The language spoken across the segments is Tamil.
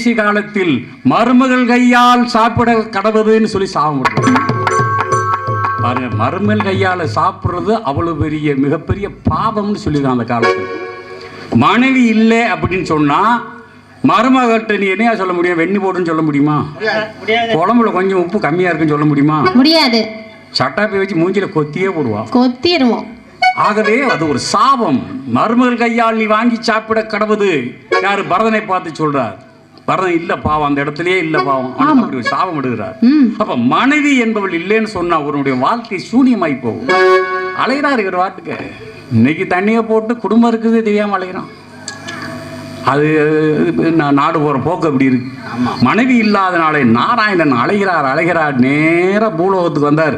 கடைசி காலத்தில் மருமகள் கையால் சாப்பிட கடவுதுன்னு சொல்லி சாப்பிடுறாங்க. பாருங்க, மருமகள் கையால் சாப்பிட்றது அவ்வளவு பெரிய மிகப்பெரிய பாவம்னு சொல்லியிருக்காங்க அந்த காலத்தில். மனைவி இல்லை அப்படின்னு சொன்னா மருமகிட்ட நீ என்னையா சொல்ல முடியும்? வெண்ணி போடுன்னு சொல்ல முடியுமா? குழம்புல கொஞ்சம் உப்பு கம்மியா இருக்குன்னு சொல்ல முடியுமா? முடியாது. சட்டாப்பை வச்சு மூஞ்சில கொத்தியே போடுவான், கொத்திடுவோம். ஆகவே அது ஒரு சாபம். மருமகள் கையால் நீ வாங்கி சாப்பிட கடவுது. யாரு? பரதனை பார்த்து சொல்றார். பரதன் இல்ல பாவம், அந்த இடத்துலயே இல்ல பாவம், அப்படி ஒரு சாபம் எடுக்கிறார். அப்ப மனைவி என்பவள் இல்லைன்னு சொன்னா ஒருவனுடைய வாழ்க்கை சூனியமாய் போகும். அலைகிறார் இவர் வாட்டுக்கு. இன்னைக்கு தண்ணியை போட்டு குடும்பம் இருக்குது தெரியாம அலைகிறான். அது நாடு போற போக்கு அப்படி இருக்கு. மனைவி இல்லாதனாலே நாராயணன் அலைகிறார். நேர பூலோகத்துக்கு வந்தார்.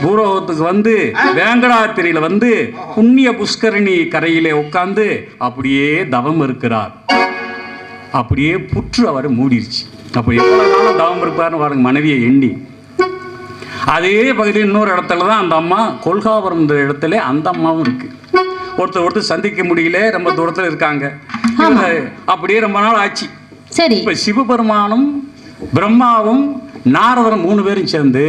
பூலோகத்துக்கு வந்து வேங்கடாத்திரியில வந்து புண்ணிய புஷ்கரணி கரையிலே உட்கார்ந்து அப்படியே தவம் இருக்கிறார். அப்படியே புற்று அவரை மூடிருச்சு. அப்போ எவ்வளவு நாளும் தவம் இருப்பார்னு பாருங்க, மனைவியை எண்ணி. அதே பகுதியில் இன்னொரு இடத்துல தான் அந்த அம்மா, கொல்காபுரம் இடத்துல அந்த அம்மாவும் இருக்கு. ஒருத்தர் சந்திக்க முடியல, ரொம்ப தூரத்தில் இருக்காங்க. அப்படியே ரொம்ப நாள் ஆச்சு. சரி, இப்ப சிவபெருமானும் பிரம்மாவும் நாரதரும் 3 பேரும் சேர்ந்து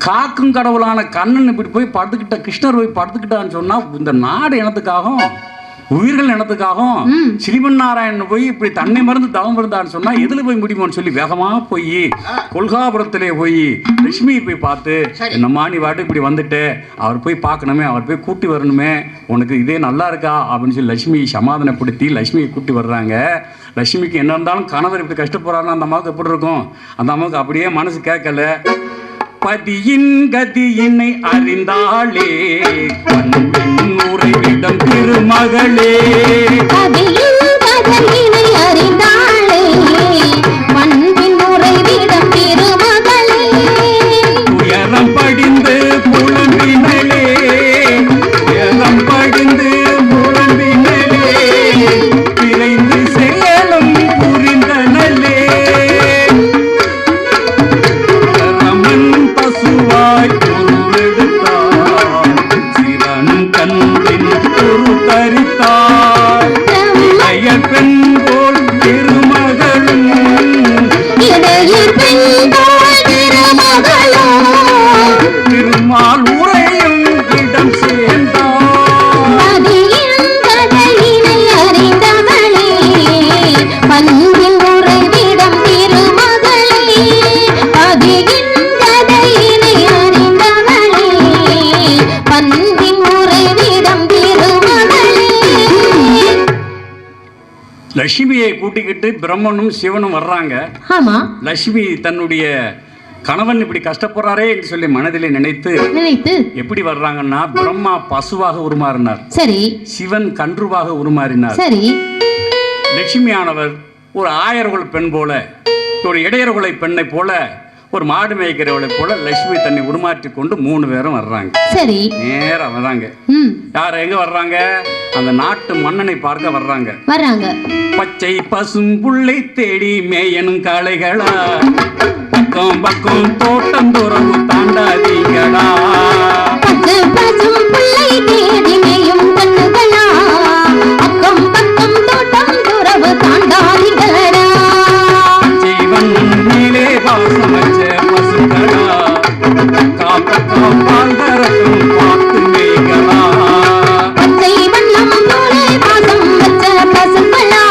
காக்கும் கடவுளான கண்ணன் இப்படி போய் படுத்துக்கிட்ட, கிருஷ்ணர் போய் படுத்துக்கிட்டான்னு சொன்னா இந்த நாடு இனத்துக்காகவும் உயிர்கள் இனத்துக்காகவும் ஸ்ரீமன் நாராயணன் போய் இப்படி தன்னை மறந்து தவம் இருந்தான்னு சொன்னா எதுல போய் முடியுமோன்னு சொல்லி வேகமா போய் கொல்காபுரத்திலே போய் லட்சுமியை போய் பார்த்து, என்னம்மா நீ வாட்டு இப்படி வந்துட்டு, அவர் போய் பார்க்கணுமே, அவர் போய் கூட்டி வரணுமே, உனக்கு இதே நல்லா இருக்கா அப்படின்னு சொல்லி லட்சுமியை சமாதானப்படுத்தி லட்சுமியை கூட்டி வர்றாங்க. லட்சுமிக்கு என்ன இருந்தாலும் கணவர் இப்படி கஷ்டப்படுறாருன்னா அந்த அம்மாவுக்கு எப்படி இருக்கும்? அந்த அம்மாவுக்கு அப்படியே மனசு கேட்கல. பதியின் கதியினை அறிந்தாளே உறைவிடம் திருமகளே, பதியின் கதியினை அறிந்தாளே மண்பின் உறைவிடம் திருமகளே, உயரம் படிந்து புலம்பினளே, உயரம் படிந்து புலம்பினளே, விரைந்து செயலும் புரிந்தனளே, ரமன் பசுவாய் உருவெடுத்தார், சிவன் கண்ணின் ஒரு தரித்தார், இளைய பெண் போல் திருமகளும், இளைய பெண் போல் திருமகளும், திருமால் உரையும் இடம் சேர்ந்தார், பதியின் கதையினை அறிந்தவளே பண்பின் உறைவிடம் திருமகளே, பதியின் கதையினை அறிந்தவளே பண்பின் உறைவிடம் திருமகளே. லட்சுமியை கூட்டிக்கிட்டு பிரம்மனும் சிவனும் வர்றாங்க. ஆமா, லட்சுமி தன்னுடைய கணவன் இப்படி கஷ்டப்படுறாரே என்று சொல்லி மனதிலே நினைத்து எப்படி வர்றாங்கன்னா, பிரம்மா பசுவாக உருமாறினார். சரி, சிவன் கன்றுவாக உருமாறினார். சரி, லட்சுமியானவர் ஒரு ஆயர்குல பெண் போல, ஒரு இடையர்குலை பெண்ணை போல, ஒரு மாடு மேய்க்கிறவளை போல லட்சுமி தன்னை உருமாற்றி கொண்டு 3 பேரும் வர்றாங்க. சரி, நேரம் வர்றாங்க. யார் எங்க வர்றாங்க? அந்த நாட்டு மன்னனை பார்க்க வர்றாங்க. பச்சை பசும் புள்ளை தேடி மேயனும் காளைகளா, பக்கம் பக்கம் தோட்டம் துறவு தாண்டாதீங்களா, பச்சை பசும் புள்ளை தேடி மேயும் கண்ணுகளா, பக்கம் பக்கம் தோட்டம் துறவு தாண்டாதீங்களா, ஜீவன் மேலே பாசம் வச்ச பசுகளா, காப்பக்கம் பால்கரக்கும் பார்த்து மேய்களா, பச்சை வண்ணம் போலே பாசம் வச்ச பசுகளா,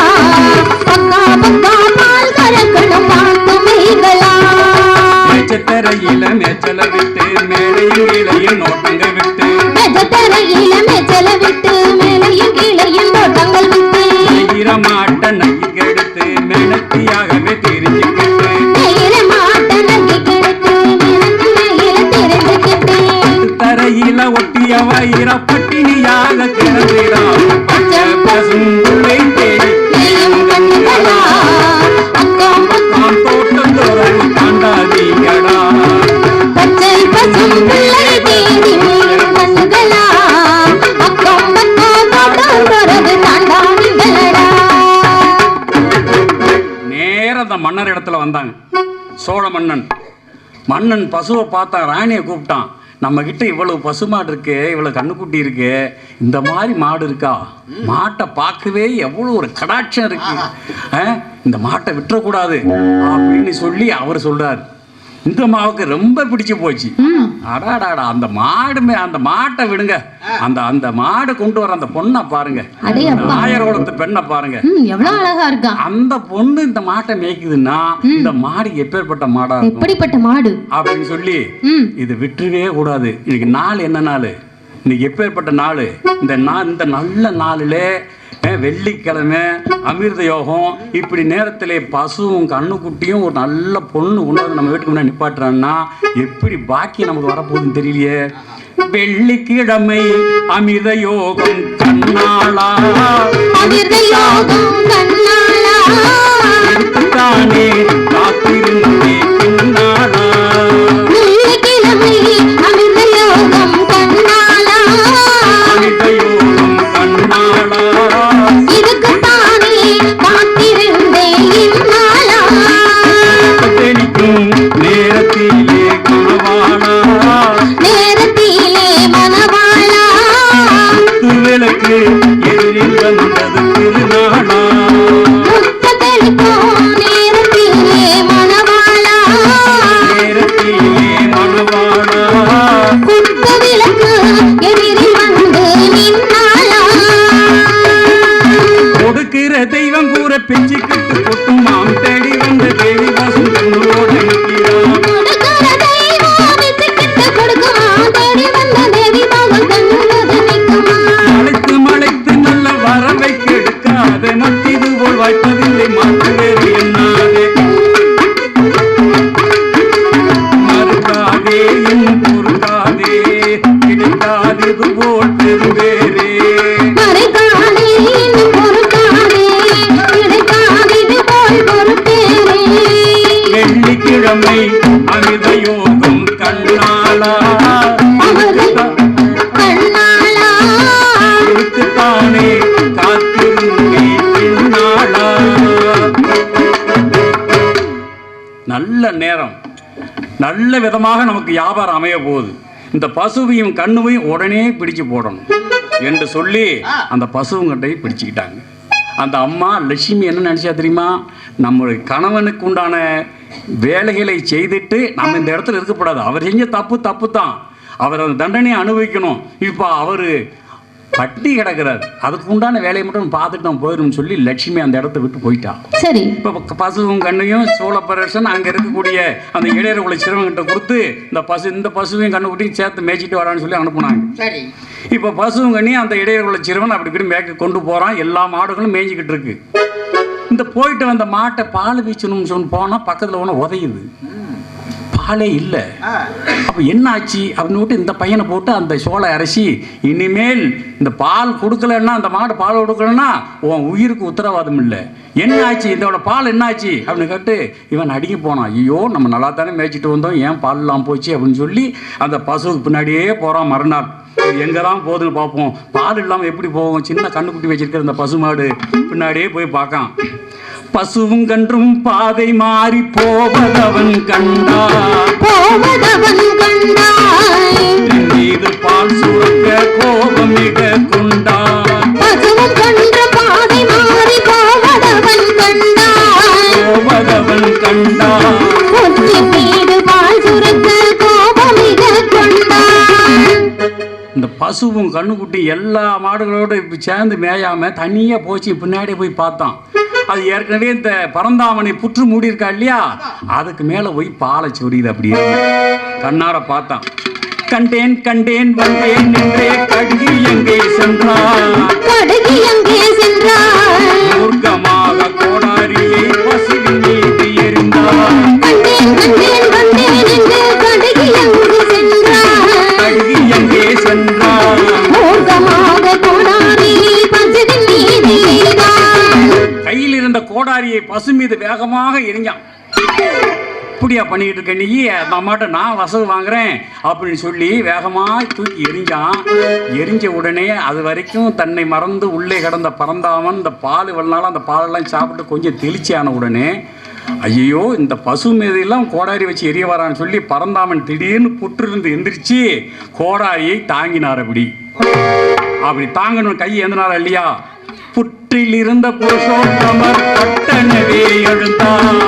பக்கா பக்கா பால்கரக்கணும் பார்த்து மேய்களா, மேச்சத்தரையில மேச்சல விட்டு மேலையும் கீழையும் நோட்டங்கள் விட்டு, மேச்சத்தரையில மேச்சல விட்டு மேலையும் கீழையும் நோட்டங்கள் விட்டு, ஈரமாட்ட நகி கெடுத்து மேனத்தியாகவே தெரிஞ்சுக்கிட்டு, ஈரமாட்ட நகி கெடுத்து மேனத்தியாகவே தெரிஞ்சுக்கிட்டு, தரையில ஒட்டியவ ஈரப்பட்டினியாக கிடந்திடாம், பச்சை பசும் புள்ளை தேடி மேயும் கண்ணுகளா, அக்கம் பக்கம் தோட்டம் துறவு தாண்டாதீங்களா, பச்சை பசும் புள்ளை தேடி மேயும் கண்ணுகளா, அக்கம் பக்கம் தோட்டம் துறவு தாண்டாதீங்களா. நேரம் அந்த மன்னர் இடத்துல வந்தாங்க. சோழ மன்னன் பசுவை பார்த்தா ராணியை கூப்பிட்டான். நம்ம கிட்ட இவ்வளவு பசுமாடு இருக்கு, இவ்வளவு கண்ணுக்குட்டி இருக்கு, இந்த மாதிரி மாடு இருக்கா? மாட்டை பார்க்கவே எவ்வளவு ஒரு கடாட்சம் இருக்கு, இந்த மாட்டை விட்டுறக்கூடாது அப்படின்னு சொல்லி அவர் சொல்றாரு. இந்த அம்மாவுக்கு ரொம்ப பிடிச்சு போச்சு. அடாடாடா, அந்த மாட்டை விடுங்க, அந்த மாடு கொண்டு வர அந்த பொண்ணை பாருங்க, ஆயிரகுளத்து பெண்ணை பாருங்க, எவ்வளவு அழகா இருக்கா. அந்த பொண்ணு இந்த மாட்டை மேய்க்குதுன்னா இந்த மாடு எப்பேற்பட்ட மாடா, எப்படிப்பட்ட மாடு அப்படின்னு சொல்லி இது விட்டுறவே கூடாது. இன்னைக்கு நாள் என்ன நாள்? இன்னைக்கு எப்பேற்பட்ட நாள்? இந்த நல்ல நாளில் வெள்ளிக்கிழமை அமிர்த யோகம், இப்படி நேரத்தில் பசுவும் கண்ணுக்குட்டியும் ஒரு நல்ல பொண்ணு கொண்டாந்து நம்ம வீட்டுக்கு முன்னாடி நிப்பாட்டுறான்னா எப்படி பாக்கி நமக்கு வரப்போகுதுன்னு தெரியலையே. வெள்ளிக்கிழமை அமிர்த யோகம் கண்ணாளா, தானே காத்திருந்தே பின்னாளா. தெய்வம் கூற பிச்சுக்கிட்டு கொட்டுமாம் தேடி வந்த தேவி வாசம் கண்ணோட மலைத்து மலைத்து நல்ல வரவை கெடுக்காத மட்டிது போல் வாய்ப்பதில்லை மாற்று வேறு என்னாதே. மறுக்காதே இன்னும் பொறுக்காதே, கிடைக்காதது போல் பெருவேரே. வெள்ளிக்கிழமை அமிர்த யோகம் கண்ணாளா, தானே காத்திருந்தே பின்னாளா. நல்ல நேரம், நல்ல விதமாக நமக்கு வியாபாரம் அமைய போகுது. இந்த பசுவையும் கண்ணுவையும் உடனே பிடிச்சு போடணும் என்று சொல்லி அந்த பசுவங்கட்டை பிடிச்சுக்கிட்டாங்க. அந்த அம்மா லட்சுமி என்ன நினச்சா தெரியுமா? நம்மளுடைய கணவனுக்கு உண்டான வேலைகளை செய்துட்டு நம்ம இந்த இடத்துல இருக்கக்கூடாது, அவர் செஞ்ச தப்பு தான், அவர் அந்த தண்டனையை அனுபவிக்கணும். இப்போ அவர் பட்டி கிடக்கிறார், அதுக்கு உண்டான வேலையை மட்டும் பார்த்துட்டு நம்ம போயிடும் சொல்லி லட்சுமி அந்த இடத்த விட்டு போயிட்டா. சரி, இப்போ பசுவும் கண்ணையும் சோழப்பரசன் அங்கே இருக்கக்கூடிய அந்த இடையர்குல சிறுவங்கிட்ட கொடுத்து இந்த பசுவையும் கண்ணுக்குட்டியும் சேர்த்து மேய்ச்சிட்டு வரான்னு சொல்லி அனுப்புனாங்க. சரி, இப்போ பசுவும் கண்ணியும் அந்த இடையர்குல சிறுவன் அப்படி இப்படி மேய்க்க கொண்டு போகிறான். எல்லா மாடுகளும் மேய்ஞ்சிக்கிட்டு இருக்கு. இந்த போயிட்டு வந்த மாட்டை பால் வீச்சணும்னு சொல்லி போனால் பக்கத்தில் ஒன்று உதையுது, பாலே இல்லை. அப்போ என்ன ஆச்சு அப்படின்னு விட்டு இந்த பையனை போட்டு அந்த சோளை அரைச்சி, இனிமேல் இந்த பால் கொடுக்கலன்னா, அந்த மாடு பால் கொடுக்கலன்னா உன் உயிருக்கு உத்தரவாதம் இல்லை. என்ன ஆச்சு, இதோட பால் என்ன ஆச்சு அப்படின்னு கேட்டு இவன் அடிக்க போனான். ஐயோ, நம்ம நல்லா தானே மேய்ச்சிட்டு வந்தோம், ஏன் பால் இல்லாமல் போச்சு அப்படின்னு சொல்லி அந்த பசுவுக்கு பின்னாடியே போகிறான். மறுநாள் எங்கே தான் போகுதுன்னு பார்ப்போம், பால் இல்லாமல் எப்படி போகும், சின்ன கண்ணுக்குட்டி வச்சிருக்கிற இந்த பசு மாடு பின்னாடியே போய் பார்க்கான். பசுவும் கன்றும் பாதை மாறி போவதவன் கண்டான், மீது பால் சுரக்க கோபமிட கொண்டான். போவதவன் கண்டான், இந்த பசுவும் கண்ணுக்குட்டி எல்லா மாடுகளோடு இப்போ சேர்ந்து மேயாம தனியாக போச்சு. பின்னாடி போய் பார்த்தான், அது ஏற்கனவே இந்த பரந்தாமனை புற்று மூடி இருக்கா இல்லையா, அதுக்கு மேலே போய் பாலை சொரியுது. அப்படியே கண்ணார பார்த்தான். கண்டேன் கண்டேன் வந்தேன் என்றே கடுகு எங்கே சென்றான், மூர்க்கமாக கோடாரியை பசுவின் மீது எறிந்தான். கடுகு எங்கே சென்றான், கையில் இருந்த கோடாரியை பசு மீது வேகமாக எரிஞ்சான். இப்படியா பண்ணிக்கிட்டு இருக்க நீ, அந்த அம்மாட்ட நான் வசதி வாங்குறேன் அப்படின்னு சொல்லி வேகமாக தூக்கி எரிஞ்சான். எரிஞ்ச உடனே அது வரைக்கும் தன்னை மறந்து உள்ளே கிடந்த பரந்தாமன் இந்த பால் வெள்ளனாலும் அந்த பாலெல்லாம் சாப்பிட்டு கொஞ்சம் தெளிச்சான உடனே ஐயோ இந்த பசு மீதெல்லாம் கோடாரி வச்சு எரிய வரான்னு சொல்லி பரந்தாமன் திடீர்னு புற்றிருந்து எந்திரிச்சு கோடாரியை தாங்கினார். அப்படி தாங்கணும் கையை எந்தனாரா இல்லையா? புற்றில் இருந்த புருஷோத்தமர் பட்டனவே எழுந்தார்.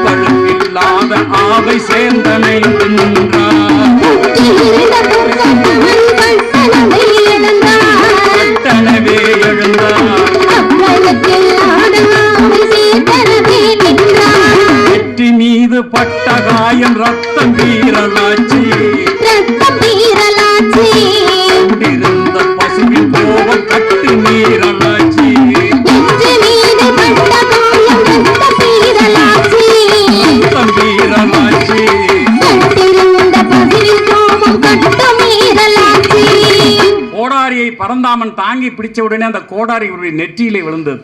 பழுப்பில்லாத ஆவை சேர்ந்தனை நின்றார். பட்டனவே எழுந்தார். வெற்றி மீது பட்ட காயம் ரத்தம் வீரலாச்சி. இருந்த பசுவின் கோபம் கட்டு நீரலாச்சி. ரத்தம் வீரலாச்சி. கோடாரியை பரந்தாமன் தாங்கி பிடிச்ச உடனே அந்த கோடாரி இவருடைய நெற்றியிலே விழுந்தது.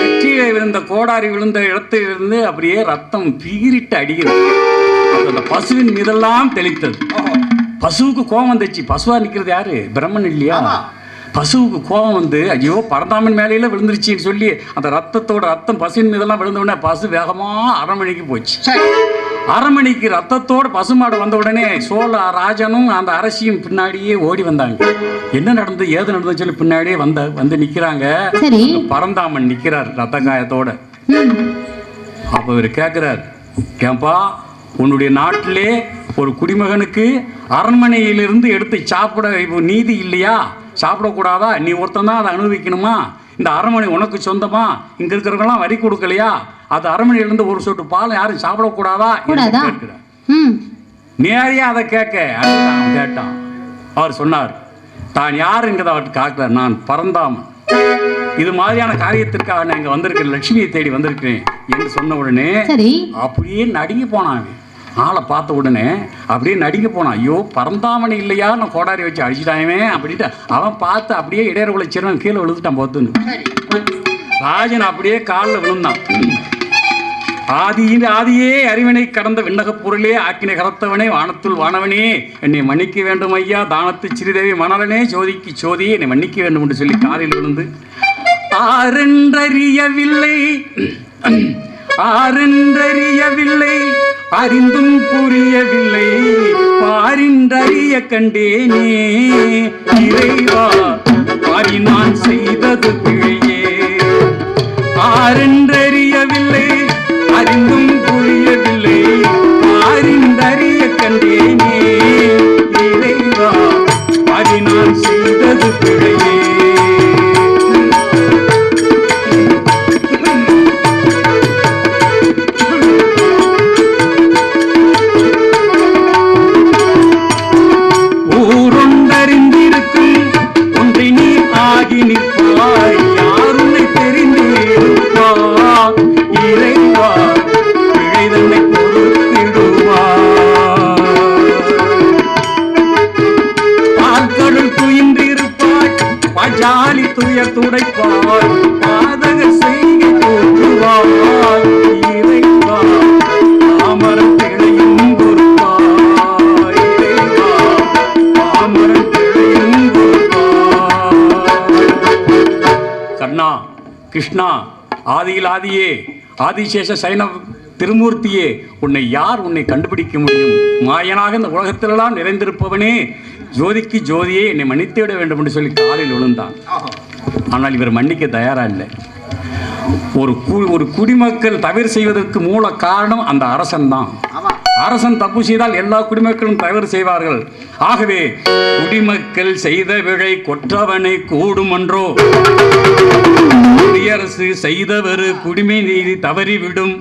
நெற்றியிலே விழுந்த கோடாரி விழுந்த இடத்திலிருந்து அப்படியே ரத்தம் பீரிட்டு அடிக்கிறது. அந்த பசுவின் மீதெல்லாம் தெளித்தது. பசுவுக்கு கோபம் வந்துச்சு. பசுவா நிக்கிறது யாரு? பிரம்மன் இல்லையா? பசுவுக்கு கோபம் வந்து ஐயோ பரந்தாமன் மேலையில விழுந்துருச்சின்னு சொல்லி அந்த ரத்தம் பசுவின் மீதெல்லாம் விழுந்த உடனே பசு வேகமா அரண்மனைக்கு போச்சு. அரண்மனைக்கு ரத்தத்தோடு பசுமாடு வந்த உடனே சோழ ராஜனும் அந்த அரசியும் பின்னாடியே ஓடி வந்தாங்க. என்ன நடந்தது ஏது நடந்ததுன்னு சொல்லி பின்னாடியே வந்து நிக்கிறாங்க. பரந்தாமன் நிக்கிறார் ரத்த காயத்தோட. அப்ப இவர் கேட்கிறார், கேம்பா உன்னுடைய நாட்டிலே ஒரு குடிமகனுக்கு அரண்மனையிலிருந்து எடுத்து சாப்பிட நீதி இல்லையா? சாப்பிடக்கூடாதா? நீ ஒருத்தன் தான் அதை அனுபவிக்கணுமா? இந்த அரண்மனை உனக்கு சொந்தமா? இங்க இருக்கிறவங்களாம் வரி கொடுக்கலையா? அது அரண்மனையிலிருந்து ஒரு சொட்டு பால் யாரும் சாப்பிடக்கூடாதா? நேரையா அதை கேட்டான். அவர் சொன்னார், தான் யாருங்கிறத அவர்கிட்ட காக்கிறார். நான் பரந்தாமன், இது மாதிரியான காரியத்திற்காக நான் இங்க வந்திருக்கேன், லட்சுமியை தேடி வந்திருக்கிறேன் என்று சொன்ன உடனே அப்படியே நடுங்கி போனான். ஆளை பார்த்த உடனே அப்படியே நடுங்கி போனான். ஐயோ பரந்தாமன் இல்லையா, நான் கோடாரி வச்சு அடிச்சுட்டாவே அப்படின்ட்டு அவன் பார்த்து அப்படியே இடையர் உழைச்சிருவன் கீழே விழுந்துட்டான். போத்துன்னு ராஜன் அப்படியே காலில் விழுந்தான். ஆதியே அறிவினை கடந்த விண்ணக பொருளே ஆக்கினை கரத்தவனே வானத்துள் வானவனே என்னை மன்னிக்க வேண்டும் ஐயா. தானத்து சிறிதேவி மணலனே ஜோதிக்கு ஜோதி என்னை மன்னிக்க வேண்டும் என்று சொல்லி காலில் விழுந்து ஆரென்றறியவில்லை அறிந்தும் புரியவில்லை பாரின்றறிய கண்டேனே இறைவா பாரி நான் செய்தது பிழையே. ஆரென்றறியவில்லை அறிந்தும் புரியவில்லை பாரின்றறிய கண்டேனே இறைவா பாரி நான் செய்தது பிழையே. துடைப்பாய் பாதக செய்ய தோற்றுவாய் இறைவா தாமரம் பிழையும் பொறுப்பாய் இறைவா தாமரம் பிழையும் பொறுப்பாய். கண்ணா கிருஷ்ணா ஆதியில் ஆதியே ஆதிசேஷ சைன திருமூர்த்தியே உன்னை யார் உன்னை கண்டுபிடிக்க முடியும்? மாயனாக இந்த உலகத்திலெல்லாம் நிறைந்திருப்பவனே ஜோதிக்கு ஜோதியே என்னை மன்னித்து விட வேண்டும் என்று சொல்லி காலில் விழுந்தான். ஆனால் இவர் மன்னிக்க தயாரா இல்லை. ஒரு குடிமக்கள் தவறு செய்வதற்கு மூல காரணம் அந்த அரசன் தான். அரசன் தப்பு செய்தால் எல்லா குடிமக்களும் தவறு செய்வார்கள். ஆகவே குடிமக்கள் செய்த விழை கொற்றவனை கூடுமன்றோ? குடியரசு செய்தவரு குடிமை நீதி தவறிவிடும்.